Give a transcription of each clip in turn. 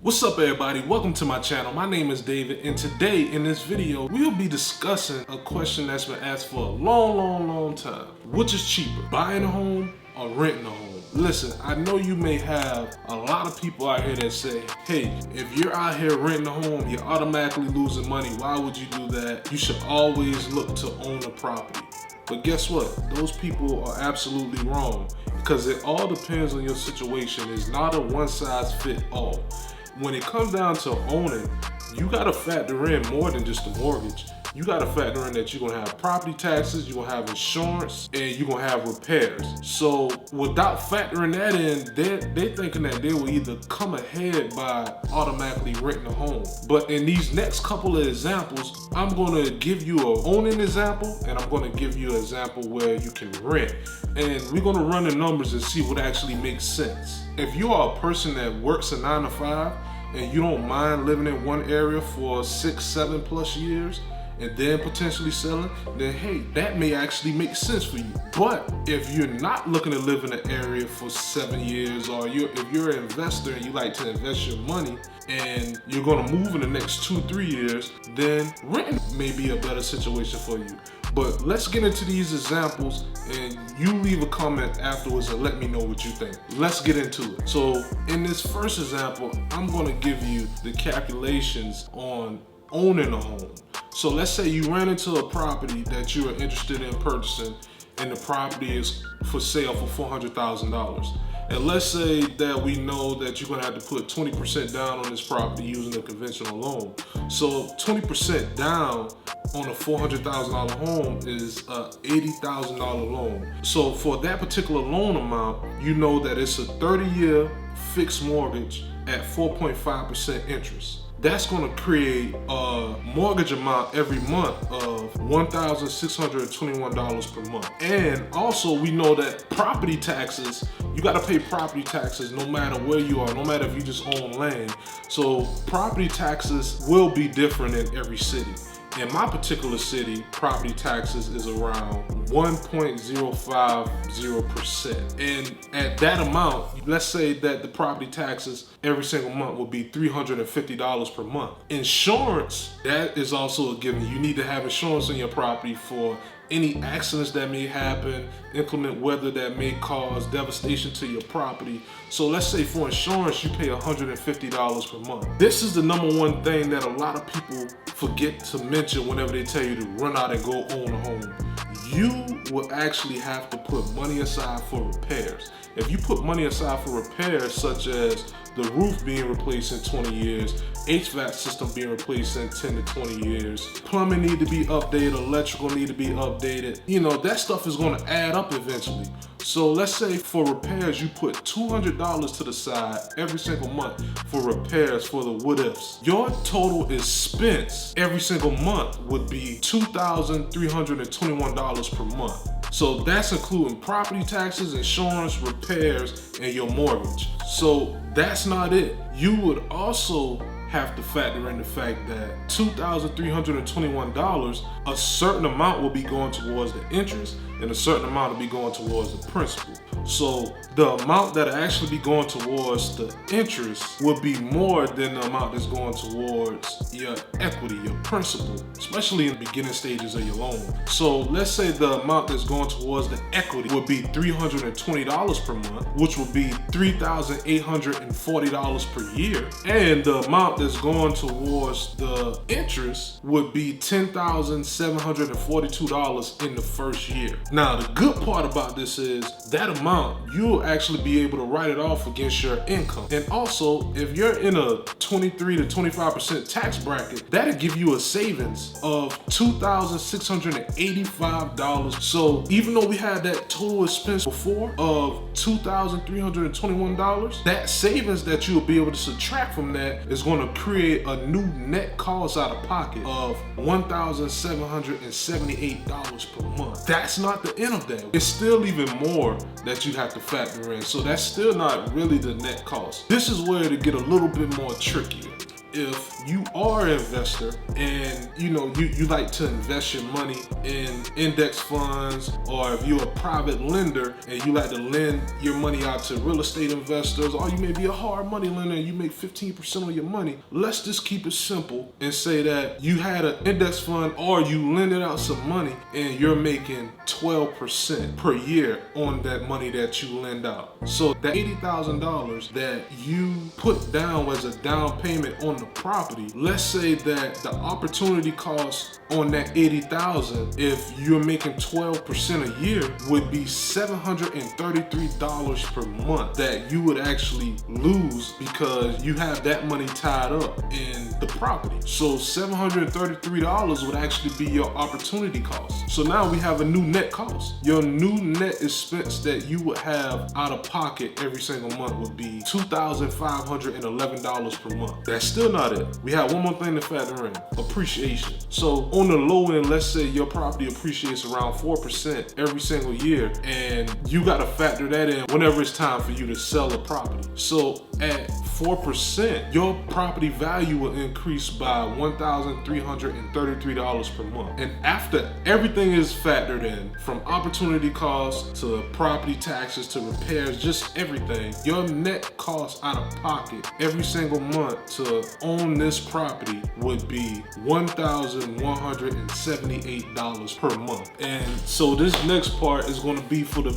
What's up everybody, welcome to my channel. My name is David, and today in this video we'll be discussing a question that's been asked for a long time. Which is cheaper, buying a home or renting a home? Listen, I know you may have a lot of people out here that say, hey, if you're out here renting a home, you're automatically losing money. Why would you do that? You should always look to own a property. But guess what? Those people are absolutely wrong, because it all depends on your situation. It's not a one size fit all. When it comes down to owning, you gotta factor in more than just the mortgage. You gotta factor in that you're gonna have property taxes, you're gonna have insurance, and you're gonna have repairs. So without factoring that in, they're thinking that they will either come ahead by automatically renting a home. But in these next couple of examples, I'm gonna give you an owning example, and I'm gonna give you an example where you can rent. And we're gonna run the numbers and see what actually makes sense. If you are a person that works a 9 to 5, and you don't mind living in one area for 6, 7+ years, and then potentially selling, then hey, that may actually make sense for you. But if you're not looking to live in an area for 7 years, or if you're an investor and you like to invest your money and you're gonna move in the next 2-3 years, then renting may be a better situation for you. But let's get into these examples, and you leave a comment afterwards and let me know what you think. Let's get into it. So in this first example, I'm gonna give you the calculations on owning a home. So let's say you ran into a property that you are interested in purchasing, and the property is for sale for $400,000. And let's say that we know that you're gonna have to put 20% down on this property using a conventional loan. So 20% down on a $400,000 home is a $80,000 loan. So for that particular loan amount, you know that it's a 30-year fixed mortgage at 4.5% interest. That's going to create a mortgage amount every month of $1,621 per month. And also we know that property taxes, you got to pay property taxes no matter where you are, no matter if you just own land. So property taxes will be different in every city. In my particular city, property taxes is around 1.050%. And at that amount, let's say that the property taxes every single month will be $350 per month. Insurance, that is also a given. You need to have insurance on your property for any accidents that may happen, inclement weather that may cause devastation to your property. So let's say for insurance, you pay $150 per month. This is the number one thing that a lot of people forget to mention whenever they tell you to run out and go own a home. You will actually have to put money aside for repairs. If you put money aside for repairs, such as the roof being replaced in 20 years, HVAC system being replaced in 10 to 20 years, plumbing need to be updated, electrical need to be updated, you know, that stuff is gonna add up eventually. So let's say for repairs, you put $200 to the side every single month for repairs for the what ifs. Your total expense every single month would be $2,321 per month. So that's including property taxes, insurance, repairs, and your mortgage. So that's not it. You would also have to factor in the fact that $2,321, a certain amount will be going towards the interest and a certain amount will be going towards the principal. So the amount that will actually be going towards the interest would be more than the amount that's going towards your equity, your principal, especially in the beginning stages of your loan. So let's say the amount that's going towards the equity would be $320 per month, which would be $3,840 per year. And the amount that's going towards the interest would be $10,742 in the first year. Now, the good part about this is that amount, you'll actually be able to write it off against your income. And also, if you're in a 23 to 25% tax bracket, that'll give you a savings of $2,685. So even though we had that total expense before of $2,321, that savings that you'll be able to subtract from that is going to create a new net cost out of pocket of $1,778 per month. That's not the end of that. It's still even more that you have to factor in. So that's still not really the net cost. This is where it get a little bit more trickier. if you are an investor and you like to invest your money in index funds, or if you're a private lender and you like to lend your money out to real estate investors, or you may be a hard money lender and you make 15% of your money, let's just keep it simple and say that you had an index fund or you lended out some money and you're making 12% per year on that money that you lend out. So that $80,000 that you put down as a down payment on the property, let's say that the opportunity cost on that $80,000, if you're making 12% a year, would be $733 per month that you would actually lose because you have that money tied up in the property. So $733 would actually be your opportunity cost. So now we have a new net cost. Your new net expense that you would have out of pocket every single month would be $2,511 per month. That's still not it. We have one more thing to factor in: appreciation. So on the low end, let's say your property appreciates around 4% every single year, and you got to factor that in whenever it's time for you to sell a property. So at 4%, your property value will increase by $1,333 per month. And after everything is factored in, from opportunity costs to property taxes to repairs, just everything, your net cost out of pocket every single month to own this property would be $1,178 per month. And so this next part is going to be for the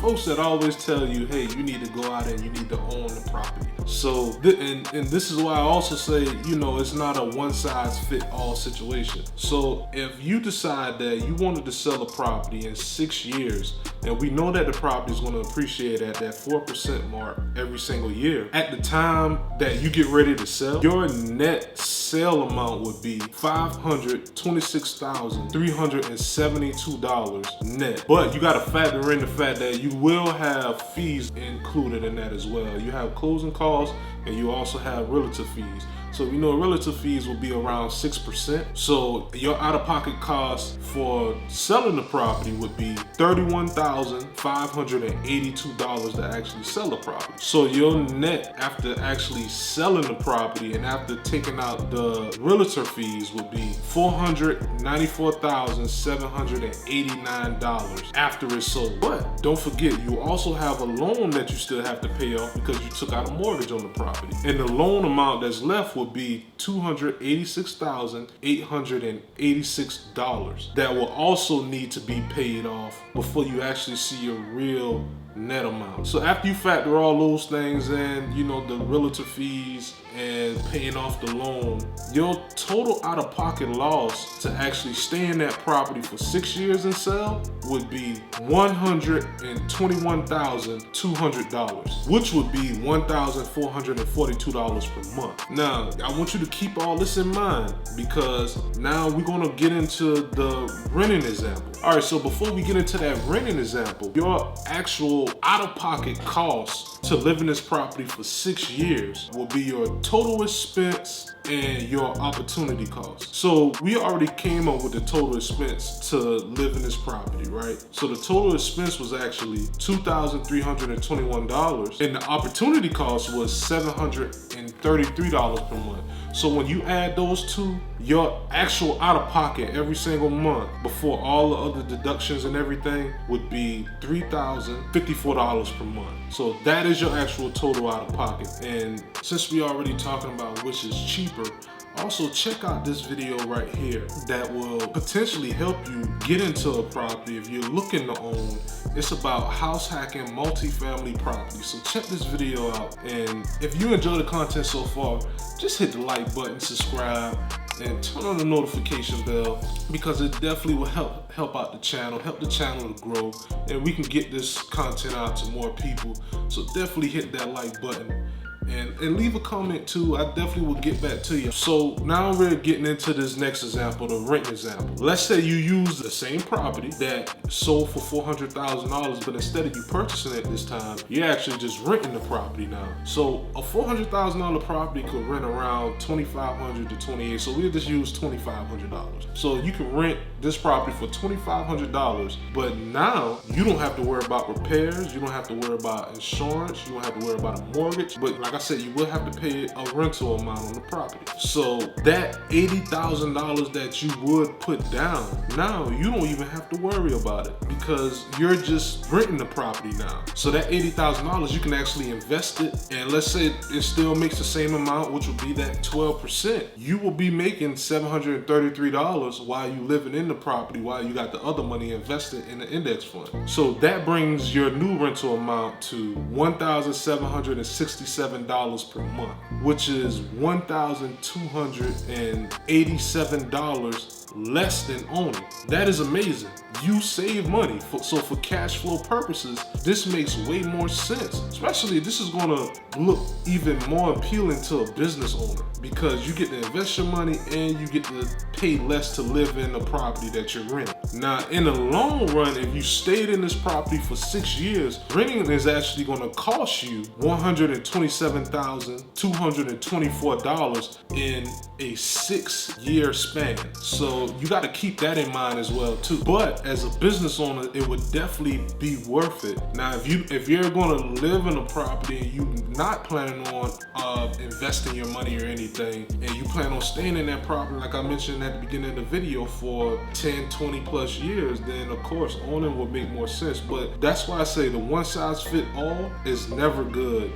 folks that always tell you, hey, you need to go out and you need to own the property. So and this is why I also say, it's not a one-size-fit-all situation. So if you decide that you wanted to sell a property in 6 years, and we know that the property is going to appreciate at that 4% mark every single year, at the time that you get ready to sell, your net sale amount would be $526,372 net. But you got to factor in the fact that you will have fees included in that as well. You have closing costs and you also have realtor fees. So realtor fees will be around 6%. So your out-of-pocket cost for selling the property would be $31,582 to actually sell the property. So your net after actually selling the property and after taking out the realtor fees would be $494,789 after it's sold. But don't forget, you also have a loan that you still have to pay off because you took out a mortgage on the property. And the loan amount that's left will be $286,886 that will also need to be paid off before you actually see your real net amount. So after you factor all those things in, the realtor fees and paying off the loan, your total out-of-pocket loss to actually stay in that property for 6 years and sell would be $121,200, which would be $1,442 per month. Now, I want you to keep all this in mind because now we're gonna get into the renting example. All right, so before we get into that renting example, your actual out-of-pocket cost to live in this property for 6 years will be your total expense and your opportunity cost. So we already came up with the total expense to live in this property, right? So the total expense was actually $2,321 and the opportunity cost was $733 per month. So when you add those two, your actual out-of-pocket every single month before all the other deductions and everything would be $3,054 per month. So that is your actual total out-of-pocket. And since we already talking about which is cheaper, also check out this video right here that will potentially help you get into a property if you're looking to own. It's about house hacking multifamily property. So check this video out, and if you enjoy the content so far, just hit the like button, subscribe, and turn on the notification bell because it definitely will help out the channel, help the channel to grow, and we can get this content out to more people. So definitely hit that like button. And leave a comment too. I definitely will get back to you. So now we're getting into this next example, the rent example. Let's say you use the same property that sold for $400,000, but instead of you purchasing it this time, you're actually just renting the property now. So a $400,000 property could rent around $2,500 to $2,800. So we'll just use $2,500. So you can rent this property for $2,500, but now you don't have to worry about repairs. You don't have to worry about insurance. You don't have to worry about a mortgage. But like I said, you will have to pay a rental amount on the property. So that $80,000 that you would put down, now you don't even have to worry about it because you're just renting the property now. So that $80,000, you can actually invest it, and let's say it still makes the same amount, which would be that 12%. You will be making $733 while you living in the property, while you got the other money invested in the index fund. So that brings your new rental amount to $1,767 per month, which is $1,287 less than owning. That is amazing. You save money. So for cash flow purposes, this makes way more sense. Especially this is gonna look even more appealing to a business owner because you get to invest your money and you get to pay less to live in the property that you're renting. Now, in the long run, if you stayed in this property for 6 years, renting is actually gonna cost you $127,224 in a 6-year span. So you got to keep that in mind as well too. But as a business owner, it would definitely be worth it. Now, if you're going to live in a property and you're not planning on investing your money or anything, and you plan on staying in that property, like I mentioned at the beginning of the video, for 10, 20 plus years, then of course owning would make more sense. But that's why I say the one size fit all is never good.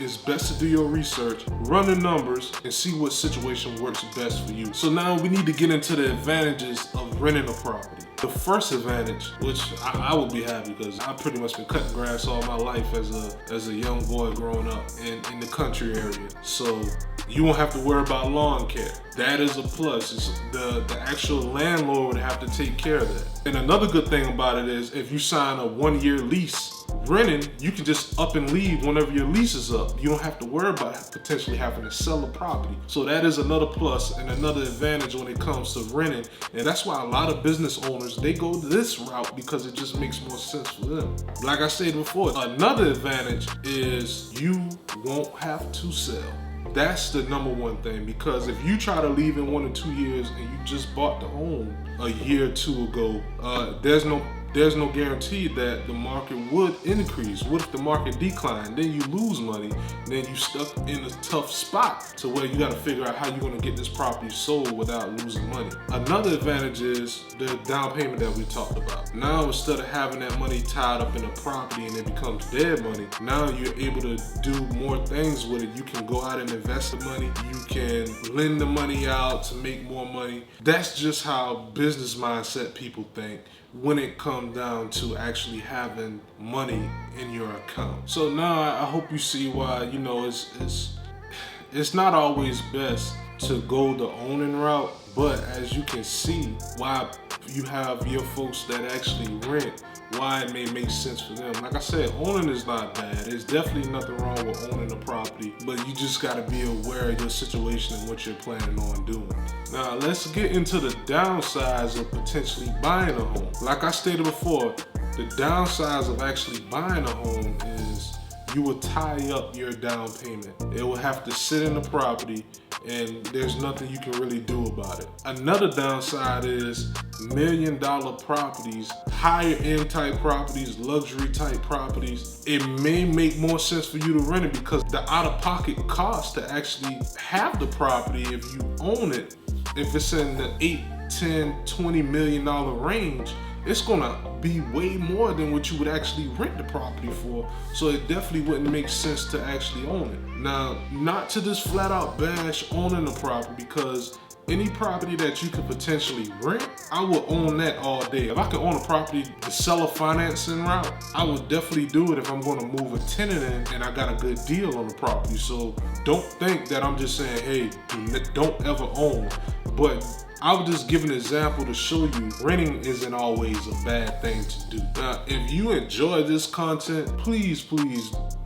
It's best to do your research, run the numbers, and see what situation works best for you. So now we need to get into the advantages of renting a property. The first advantage, which I would be happy because I've pretty much been cutting grass all my life as a young boy growing up in the country area. So you won't have to worry about lawn care. That is a plus. The actual landlord would have to take care of that. And another good thing about it is if you sign a 1-year lease, renting, you can just up and leave whenever your lease is up. You don't have to worry about potentially having to sell the property. So that is another plus and another advantage when it comes to renting. And that's why a lot of business owners, they go this route because it just makes more sense for them. Like I said before, another advantage is you won't have to sell. That's the number one thing, because if you try to leave in 1 or 2 years and you just bought the home a year or two ago, there's no guarantee that the market would increase. What if the market declined? Then you lose money. Then you stuck in a tough spot to where you got to figure out how you're going to get this property sold without losing money. Another advantage is the down payment that we talked about. Now, instead of having that money tied up in a property and it becomes dead money, now you're able to do more things with it. You can go out and invest the money. You can lend the money out to make more money. That's just how business mindset people think when it comes down to actually having money in your account. So now I hope you see why, you know, it's not always best to go the owning route, but as you can see why you have your folks that actually rent, why it may make sense for them. Like I said, owning is not bad. There's definitely nothing wrong with owning a property, but you just got to be aware of your situation and what you're planning on doing. Now, let's get into the downsides of potentially buying a home. Like I stated before, the downsides of actually buying a home is you will tie up your down payment. It will have to sit in the property and there's nothing you can really do about it. Another downside is $1 million properties, higher end type properties, luxury type properties. It may make more sense for you to rent it because the out-of-pocket cost to actually have the property, if you own it, if it's in the $8, $10, $20 million range, it's gonna be way more than what you would actually rent the property for. So it definitely wouldn't make sense to actually own it. Now, not to just flat out bash owning a property, because any property that you could potentially rent, I would own that all day. If I could own a property, the seller financing route, I would definitely do it if I'm gonna move a tenant in and I got a good deal on the property. So don't think that I'm just saying, hey, don't ever own. But I would just give an example to show you renting isn't always a bad thing to do. Now, if you enjoy this content, please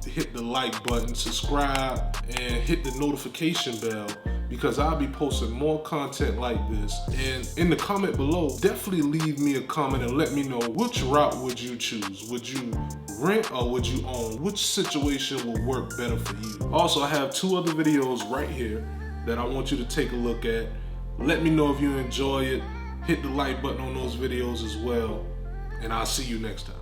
hit the like button, subscribe, and hit the notification bell, because I'll be posting more content like this. And in the comment below, definitely leave me a comment and let me know which route would you choose. Would you rent or would you own? Which situation will work better for you? Also, I have 2 other videos right here that I want you to take a look at. Let me know if you enjoy it. Hit the like button on those videos as well. And I'll see you next time.